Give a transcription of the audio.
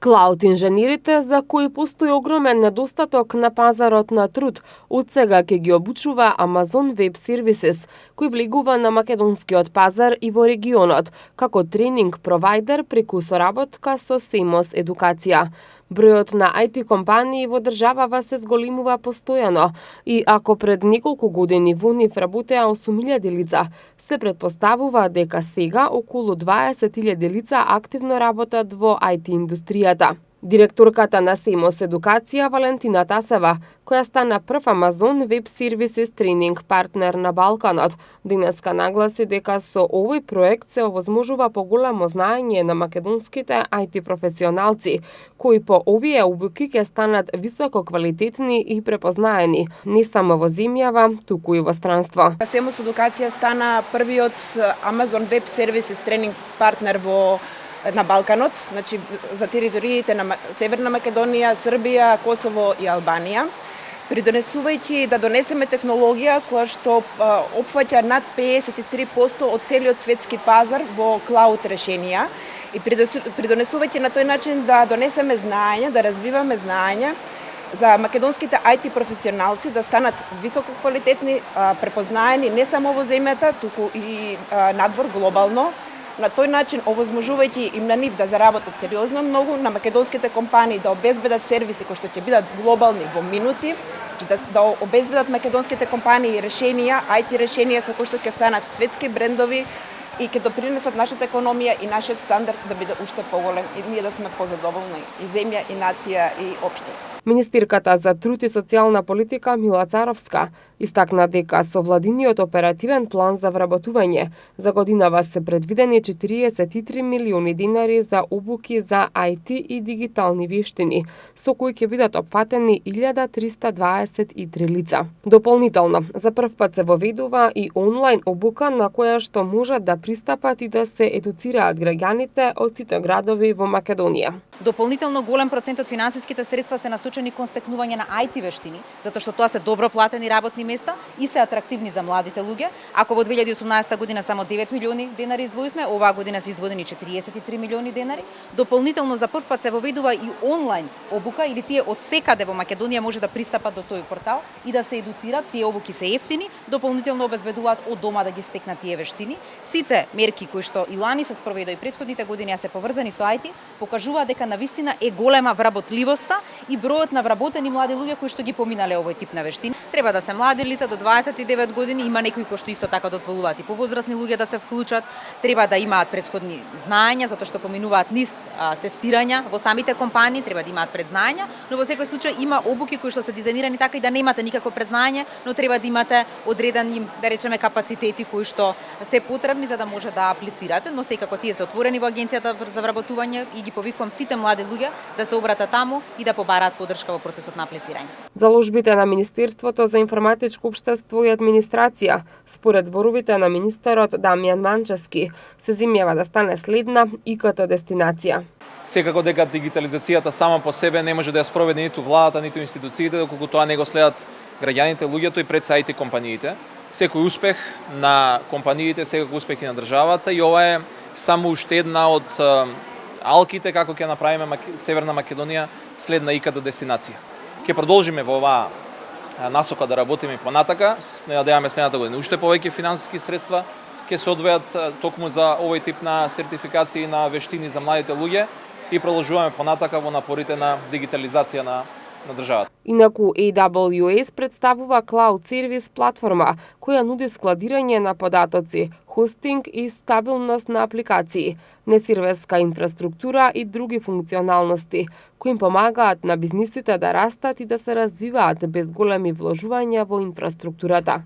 Клауд инженерите, за кои постои огромен недостаток на пазарот на труд, од сега ќе ги обучува Amazon Web Services, кој влегува на македонскиот пазар и во регионот, како тренинг провайдер преку соработка со Семос Едукација. Бројот на IT компании во државава се зголемува постојано и ако пред неколку години во нив работеа 8.000 лица, се претпоставува дека сега околу 20.000 лица активно работат во IT индустријата. Директорката на Семос Едукација Валентина Тасева, која стана прв Amazon Web Services тренинг партнер на Балканот, денеска нагласи дека со овој проект се овозможува поголемо знаење на македонските IT професионалци, кои по овие обуки ќе станат високо квалитетни и препознаени, не само во земјава, туку и во странство. Семос Едукација стана првиот Amazon Web Services тренинг партнер на Балканот, значи за териториите на Северна Македонија, Србија, Косово и Албанија, придонесувајќи да донесеме технологија која што опфаќа над 53% од целиот светски пазар во клауд решенија и придонесувајќи на тој начин да донесеме знаење, да развиваме знаење за македонските IT професионалци да станат високо квалитетни, препознаени не само во земјата, туку и надвор глобално. На тој начин, овозможувајќи им на нив да заработат сериозно многу, на македонските компании да обезбедат сервиси кои што ќе бидат глобални во минути, да обезбедат македонските компании решенија, IT решенија со кои што ќе станат светски брендови и ќе допринесат нашата економија и нашиот стандард да биде уште поголем и ние да сме позадоволни и земја, и нација, и општество. Министерката за труд и социјална политика Мила Царовска истакна дека со владиниот оперативен план за вработување за годинава се предвидени 43 милиони денари за обуки за IT и дигитални вештини, со кои ќе бидат опфатени 1323 лица. Дополнително, за прв пат се воведува и онлайн обука на која што можат да пристапат и да се едуцираат граѓаните од сите градови во Македонија. Дополнително голем процент од финансиските средства се насочени кон стекнување на IT вештини, затоа што тоа се добро платени работни места и се атрактивни за младите луѓе. Ако во 2018 година само 9 милиони денари издвоивме, оваа година се издвоени 43 милиони денари. Дополнително за прв пат се воведува и онлайн обука или тие од секаде во Македонија може да пристапат до тој портал и да се едуцират. Тие обуки се ефтини, дополнително обезбедуваат од дома да ги стекнат тие вештини. Сите мерки кои што и лани се спроведоа и претходните години се поврзани со IT, покажуваат дека навистина е голема вработливоста и бројот на вработени млади луѓе кои што ги поминале овој тип на вештини. Треба да се млади лица до 29 години, има некои кои што исто така дозволуваат и повозрасни луѓе да се вклучат, треба да имаат претходни знаења затоа што поминуваат низ тестирања во самите компании, треба да имаат предзнаења, но во секој случај има обуки кои што се дизајнирани така и да немате никакво предзнаење, но треба да имате одредени, да речеме, капацитети кои што се потребни за да може да аплицирате, но секако тие се отворени во агенцијата за вработување и ги повикувам сите млади луѓе да се обратат таму и да побараат поддршка во процесот на аплицирање. Заложбите на Министерството за информатичко општество и администрација, според зборовите на министерот Дамјан Манчевски, се земјава да стане следна ИКТ дестинација. Секако дека дигитализацијата сама по себе не може да ја спроведе ниту владата, ниту институциите, доколку тоа не го следат граѓаните, луѓето и пред се IT компаниите. Секој успех на компаниите, секој успех и на државата и ова е само уште една од алките како ќе направиме Северна Македонија следна ИКТ дестинација. Ќе продолжиме во оваа насока да работиме понатака, надеваме следната година уште повеќе финансиски средства ќе се одвојат токму за овој тип на сертификации на вештини за младите луѓе и продолжуваме понатака во напорите на дигитализација на државата. Инаку AWS представува клауд сервис платформа која нуди складирање на податоци, хостинг и стабилност на апликации, несерверска инфраструктура и други функционалности кои им помагаат на бизнисите да растат и да се развиваат без големи вложувања во инфраструктурата.